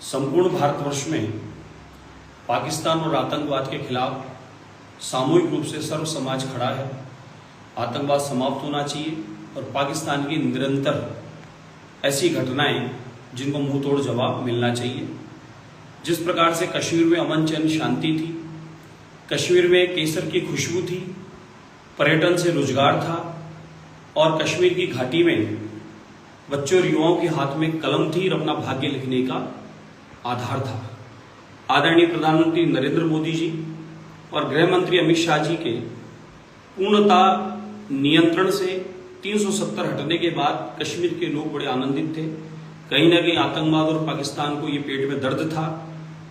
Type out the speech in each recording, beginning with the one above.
संपूर्ण भारतवर्ष में पाकिस्तान और आतंकवाद के खिलाफ सामूहिक रूप से सर्व समाज खड़ा है। आतंकवाद समाप्त होना चाहिए और पाकिस्तान की निरंतर ऐसी घटनाएं जिनको मुंह तोड़ जवाब मिलना चाहिए। जिस प्रकार से कश्मीर में अमन चैन शांति थी, कश्मीर में केसर की खुशबू थी, पर्यटन से रोजगार था और कश्मीर की घाटी में बच्चों और युवाओं के हाथ में कलम थी और अपना भाग्य लिखने का आधार था। आदरणीय प्रधानमंत्री नरेंद्र मोदी जी और गृह मंत्री अमित शाह जी के पूर्णतः नियंत्रण से 370 हटने के बाद कश्मीर के लोग बड़े आनंदित थे। कहीं ना कहीं आतंकवाद और पाकिस्तान को ये पेट में दर्द था।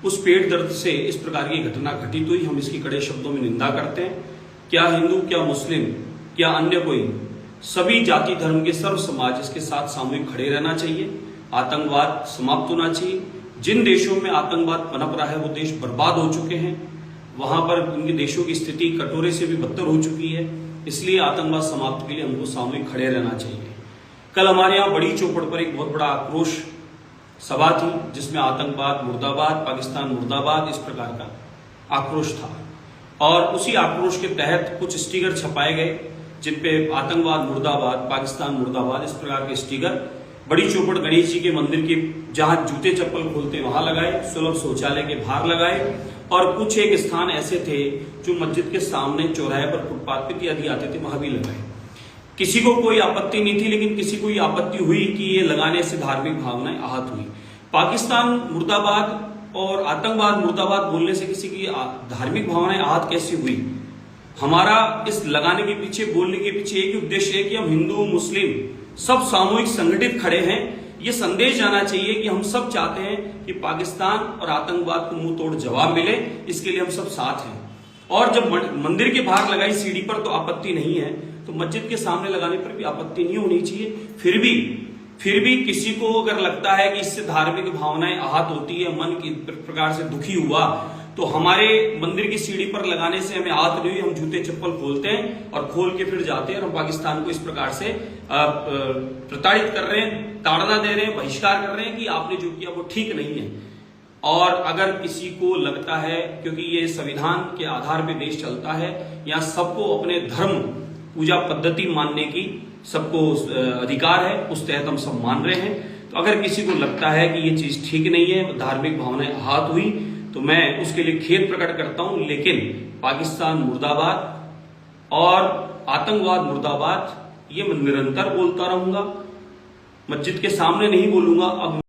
उस पेट दर्द से इस प्रकार की घटना घटित हुई, हम इसकी कड़े शब्दों में निंदा करते हैं। क्या हिंदू, क्या मुस्लिम, क्या अन्य कोई, सभी जाति धर्म के सर्व समाज इसके साथ सामूहिक खड़े रहना चाहिए। आतंकवाद समाप्त होना चाहिए। जिन देशों में आतंकवाद पनप रहा है वो देश बर्बाद हो चुके हैं, वहां पर उनके देशों की स्थिति कटोरे से भी बदतर हो चुकी है। इसलिए आतंकवाद समाप्त के लिए हमको सामूहिक खड़े रहना चाहिए। कल हमारे यहाँ बड़ी चौपड़ पर एक बहुत बड़ा आक्रोश सभा थी जिसमें आतंकवाद मुर्दाबाद, पाकिस्तान मुर्दाबाद, इस प्रकार का आक्रोश था और उसी आक्रोश के तहत कुछ स्टिकर छपाए गए जिनपे आतंकवाद मुर्दाबाद, पाकिस्तान मुर्दाबाद, इस प्रकार के स्टिकर बड़ी चौपड़ गणेश जी के मंदिर के जहां जूते चप्पल खोलते वहां लगाए, सुलभ शौचालय के बाहर लगाए और कुछ एक स्थान ऐसे थे जो मस्जिद के सामने चौराहे पर फुटपाथ पे आदि आते थे वहां भी लगाए। किसी को कोई आपत्ति नहीं थी, लेकिन किसी को ये आपत्ति हुई कि ये लगाने से धार्मिक भावनाएं आहत हुई। पाकिस्तान मुर्दाबाद और आतंकवाद मुर्दाबाद बोलने से किसी की धार्मिक भावनाएं आहत कैसे हुई? हमारा इस लगाने के पीछे, बोलने के पीछे एक ही उद्देश्य है कि हम हिंदू मुस्लिम सब सामूहिक संगठित खड़े हैं। ये संदेश जाना चाहिए कि हम सब चाहते हैं कि पाकिस्तान और आतंकवाद को मुंह तोड़ जवाब मिले, इसके लिए हम सब साथ हैं। और जब मंदिर के बाहर लगाई सीढ़ी पर तो आपत्ति नहीं है, तो मस्जिद के सामने लगाने पर भी आपत्ति नहीं होनी चाहिए। फिर भी किसी को अगर लगता है कि इससे धार्मिक भावनाएं आहत होती है, मन की प्रकार से दुखी हुआ, तो हमारे मंदिर की सीढ़ी पर लगाने से हमें आहत नहीं हुई। हम जूते चप्पल खोलते हैं और खोल के फिर जाते हैं और हम पाकिस्तान को इस प्रकार से प्रताड़ित कर रहे हैं, ताड़ना दे रहे हैं, बहिष्कार कर रहे हैं कि आपने जो किया वो ठीक नहीं है। और अगर किसी को लगता है, क्योंकि ये संविधान के आधार पर देश चलता है, यहाँ सबको अपने धर्म पूजा पद्धति मानने की सबको अधिकार है, उस तहत हम सब मान रहे हैं। तो अगर किसी को लगता है कि ये चीज ठीक नहीं है, धार्मिक भावनाएं आहत हुई, तो मैं उसके लिए खेद प्रकट करता हूं। लेकिन पाकिस्तान मुर्दाबाद और आतंकवाद मुर्दाबाद ये मैं निरंतर बोलता रहूंगा। मस्जिद के सामने नहीं बोलूंगा। अब